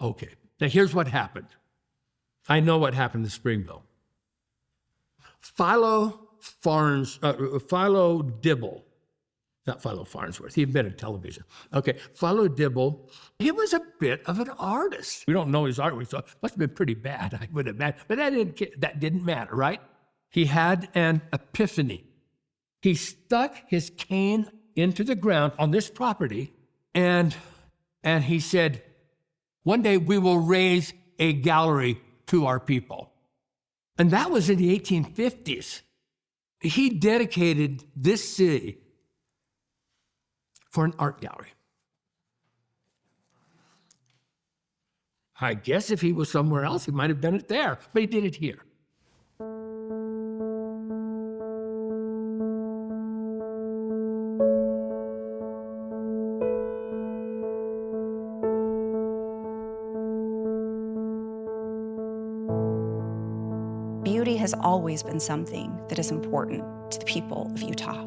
Okay, now here's what happened. I know what happened to Springville. Philo Dibble, not Philo Farnsworth, he invented television. Okay, Philo Dibble, he was a bit of an artist. We don't know his art, so it must have been pretty bad, I would imagine, but that didn't matter, right? He had an epiphany. He stuck his cane into the ground on this property, and he said, one day we will raise a gallery to our people. And that was in the 1850s. He dedicated this city for an art gallery. I guess if he was somewhere else, he might have done it there, but he did it here. Beauty has always been something that is important to the people of Utah.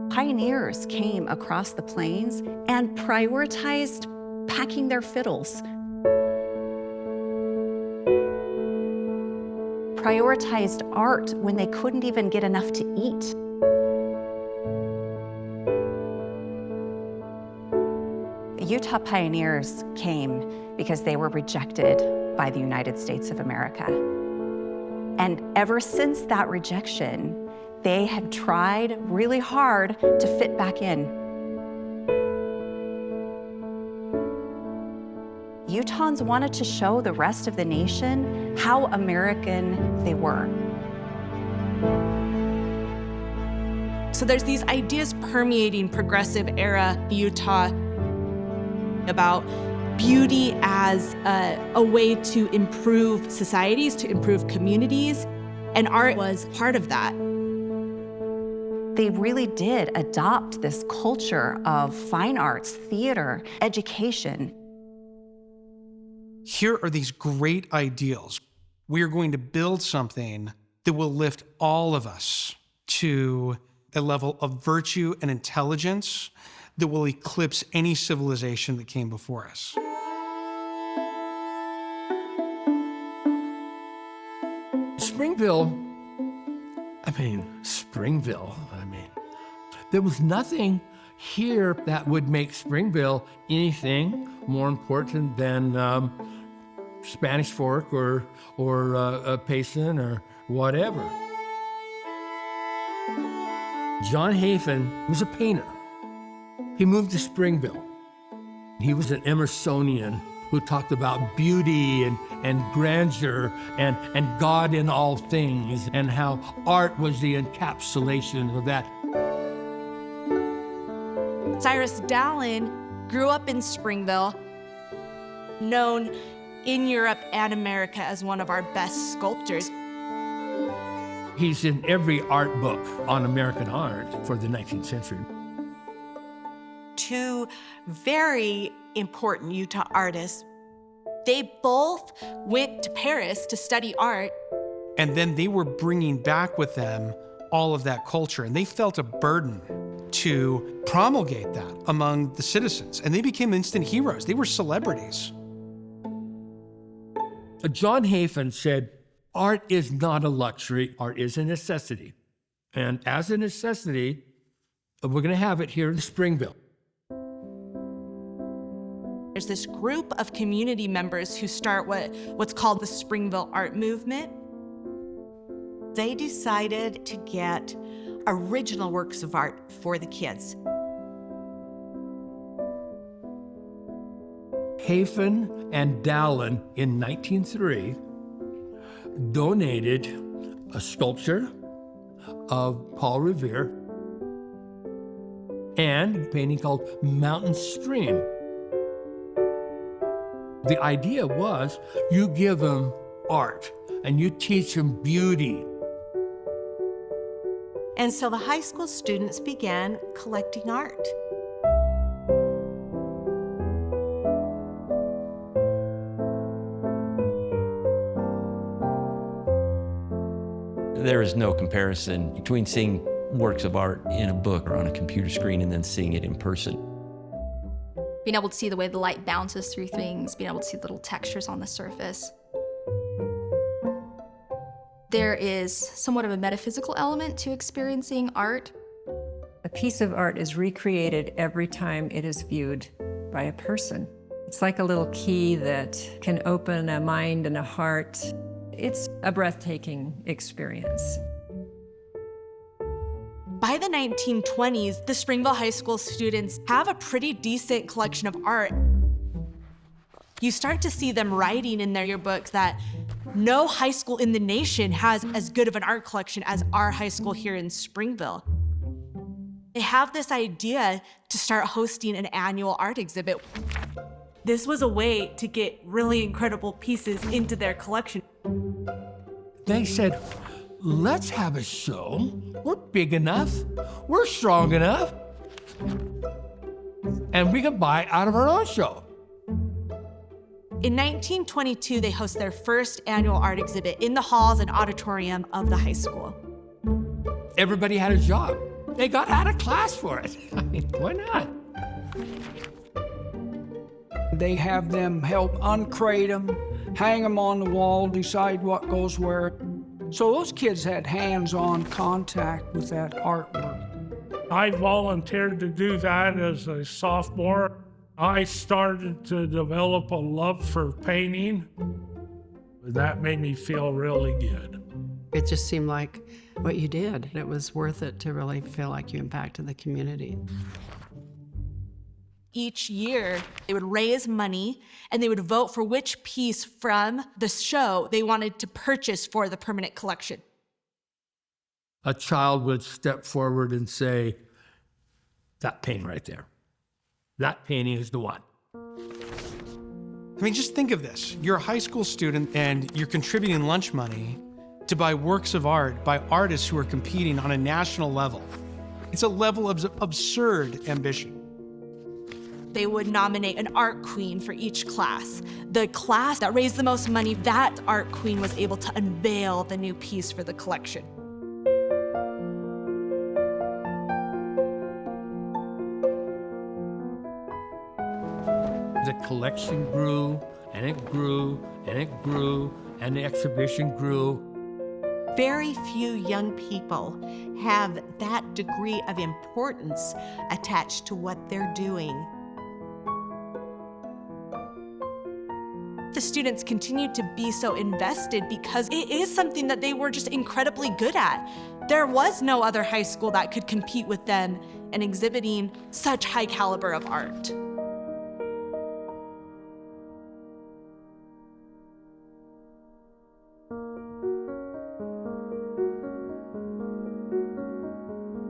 Pioneers came across the plains and prioritized packing their fiddles, prioritized art when they couldn't even get enough to eat. The Utah pioneers came because they were rejected by the United States of America. And ever since that rejection, they have tried really hard to fit back in. Utahns wanted to show the rest of the nation how American they were. So there's these ideas permeating progressive era Utah about beauty as a way to improve societies, to improve communities, and art was part of that. They really did adopt this culture of fine arts, theater, education. Here are these great ideals. We are going to build something that will lift all of us to a level of virtue and intelligence that will eclipse any civilization that came before us. Springville, there was nothing here that would make Springville anything more important than Spanish Fork or Payson or whatever. John Hafen was a painter. He moved to Springville. He was an Emersonian who talked about beauty and grandeur and God in all things, and how art was the encapsulation of that. Cyrus Dallin grew up in Springville, known in Europe and America as one of our best sculptors. He's in every art book on American art for the 19th century. Two very important Utah artists. They both went to Paris to study art. And then they were bringing back with them all of that culture, and they felt a burden to promulgate that among the citizens, and they became instant heroes. They were celebrities. John Hafen said, art is not a luxury, art is a necessity. And as a necessity, we're going to have it here in Springville. There's this group of community members who start what's called the Springville Art Movement. They decided to get original works of art for the kids. Hafen and Dallin in 1903 donated a sculpture of Paul Revere and a painting called Mountain Stream. The idea was you give them art and you teach them beauty. And so the high school students began collecting art. There is no comparison between seeing works of art in a book or on a computer screen and then seeing it in person. being able to see the way the light bounces through things, being able to see little textures on the surface. There is somewhat of a metaphysical element to experiencing art. A piece of art is recreated every time it is viewed by a person. It's like a little key that can open a mind and a heart. It's a breathtaking experience. By the 1920s, the Springville High School students have a pretty decent collection of art. You start to see them writing in their yearbooks that no high school in the nation has as good of an art collection as our high school here in Springville. They have this idea to start hosting an annual art exhibit. This was a way to get really incredible pieces into their collection. They said, let's have a show. We're big enough. We're strong enough. And we can buy out of our own show. In 1922, they host their first annual art exhibit in the halls and auditorium of the high school. Everybody had a job. They got out of class for it. I mean, why not? They have them help uncrate them, hang them on the wall, decide what goes where. So those kids had hands-on contact with that artwork. I volunteered to do that as a sophomore. I started to develop a love for painting. That made me feel really good. It just seemed like what you did. It was worth it to really feel like you impacted the community. Each year, they would raise money and they would vote for which piece from the show they wanted to purchase for the permanent collection. A child would step forward and say, that painting right there, that painting is the one. I mean, just think of this. You're a high school student and you're contributing lunch money to buy works of art by artists who are competing on a national level. It's a level of absurd ambition. They would nominate an art queen for each class. The class that raised the most money, that art queen was able to unveil the new piece for the collection. The collection grew, and it grew, and it grew, and the exhibition grew. Very few young people have that degree of importance attached to what they're doing. The students continued to be so invested because it is something that they were just incredibly good at. There was no other high school that could compete with them in exhibiting such high caliber of art.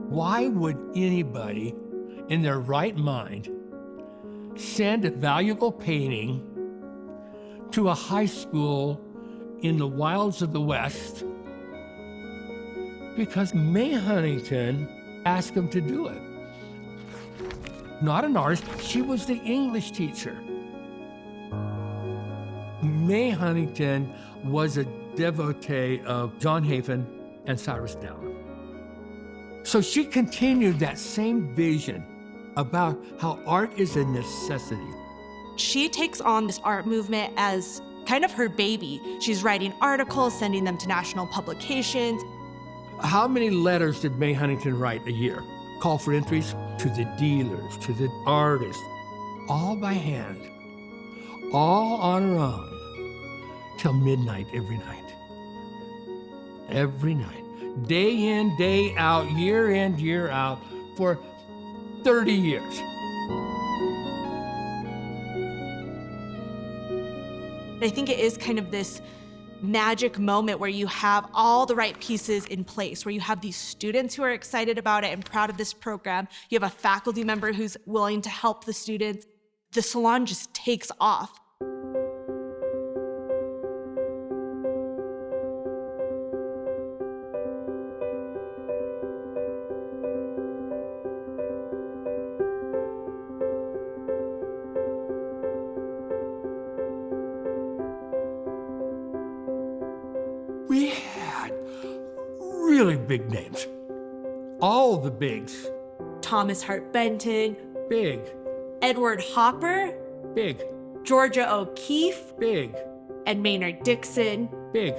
Why would anybody in their right mind send a valuable painting to a high school in the wilds of the West because May Huntington asked them to do it? Not an artist, she was the English teacher. May Huntington was a devotee of John Hafen and Cyrus Downer. So she continued that same vision about how art is a necessity. She takes on this art movement as kind of her baby. She's writing articles, sending them to national publications. How many letters did May Huntington write a year? Call for entries to the dealers, to the artists, all by hand, all on her own, till midnight every night. Every night. Day in, day out, year in, year out, for 30 years. I think it is kind of this magic moment where you have all the right pieces in place, where you have these students who are excited about it and proud of this program. You have a faculty member who's willing to help the students. The salon just takes off. We had really big names. All the bigs. Thomas Hart Benton, Big. Edward Hopper, Big. Georgia O'Keeffe, Big. and Maynard Dixon, Big.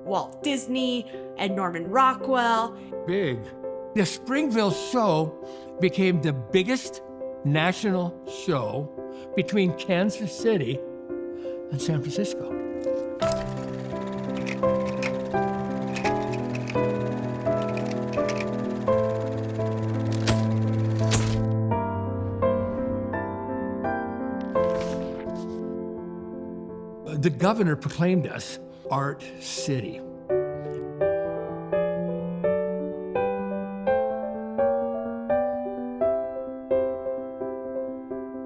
Walt Disney, and Norman Rockwell. Big. The Springville show became the biggest national show between Kansas City and San Francisco. The governor proclaimed us Art City.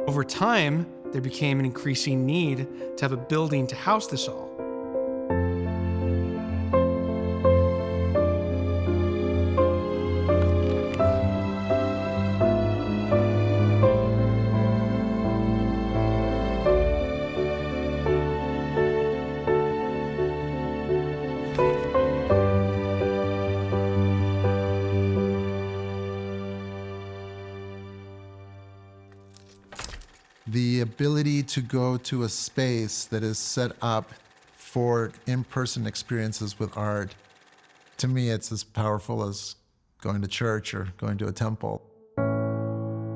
Over time, there became an increasing need to have a building to house this all. The ability to go to a space that is set up for in-person experiences with art, to me, it's as powerful as going to church or going to a temple.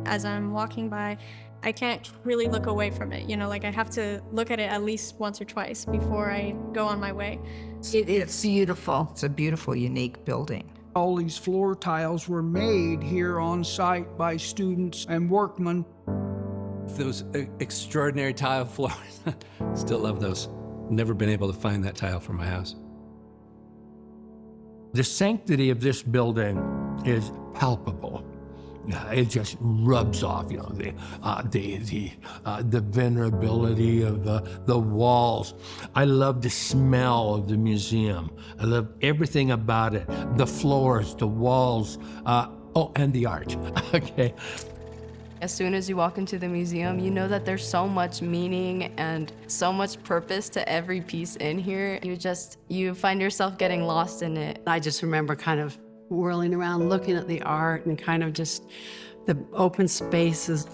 As I'm walking by, I can't really look away from it. You know, like I have to look at it at least once or twice before I go on my way. It's beautiful. It's a beautiful, unique building. All these floor tiles were made here on site by students and workmen. Those extraordinary tile floors. Still love those. Never been able to find that tile for my house. The sanctity of this building is palpable. It just rubs off, you know, the venerability of the walls. I love the smell of the museum. I love everything about it. The floors, the walls, and the art. Okay. As soon as you walk into the museum, you know that there's so much meaning and so much purpose to every piece in here. You find yourself getting lost in it. I just remember kind of whirling around, looking at the art and kind of just the open spaces.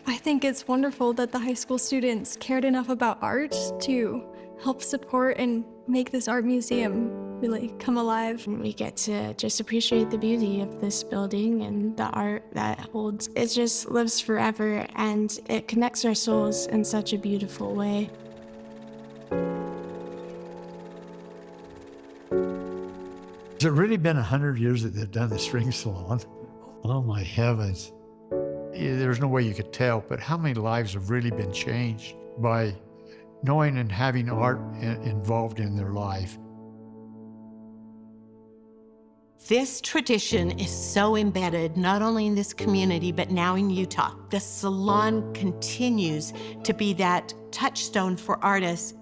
I think it's wonderful that the high school students cared enough about art to help support and make this art museum really come alive. We get to just appreciate the beauty of this building and the art that holds. It just lives forever and it connects our souls in such a beautiful way. Has it really been 100 years that they've done the Spring Salon? Oh my heavens. There's no way you could tell, but how many lives have really been changed by knowing and having art involved in their life? This tradition is so embedded, not only in this community, but now in Utah. The salon continues to be that touchstone for artists.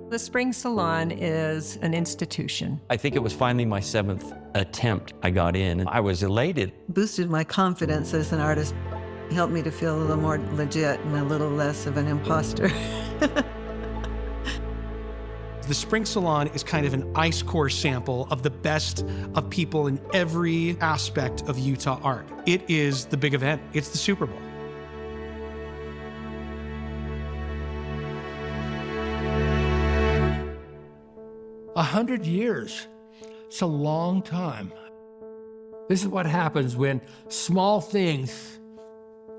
The Spring Salon is an institution. I think it was finally my 7th attempt I got in, and I was elated. Boosted my confidence as an artist, helped me to feel a little more legit and a little less of an imposter. The Spring Salon is kind of an ice core sample of the best of people in every aspect of Utah art. It is the big event. It's the Super Bowl. A 100 years. It's a long time. This is what happens when small things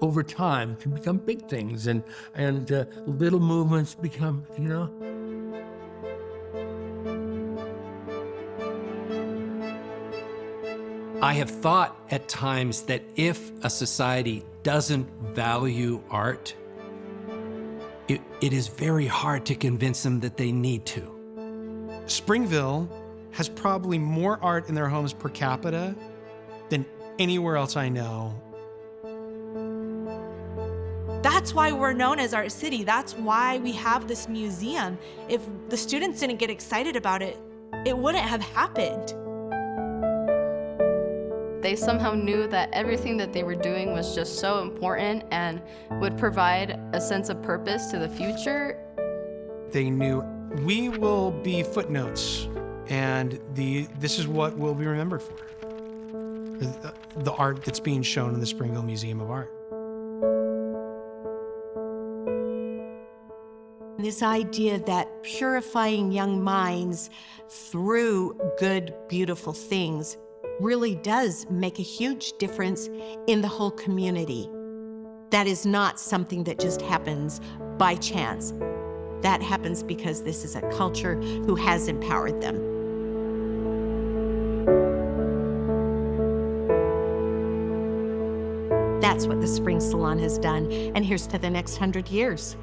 over time can become big things and little movements become, you know. I have thought at times that if a society doesn't value art, it is very hard to convince them that they need to. Springville has probably more art in their homes per capita than anywhere else I know. That's why we're known as Art City. That's why we have this museum. If the students didn't get excited about it, it wouldn't have happened. They somehow knew that everything that they were doing was just so important and would provide a sense of purpose to the future. They knew we will be footnotes, and this is what we'll be remembered for. the art that's being shown in the Springville Museum of Art. This idea that purifying young minds through good, beautiful things really does make a huge difference in the whole community. That is not something that just happens by chance. That happens because this is a culture who has empowered them. That's what the Spring Salon has done, and here's to the next 100 years.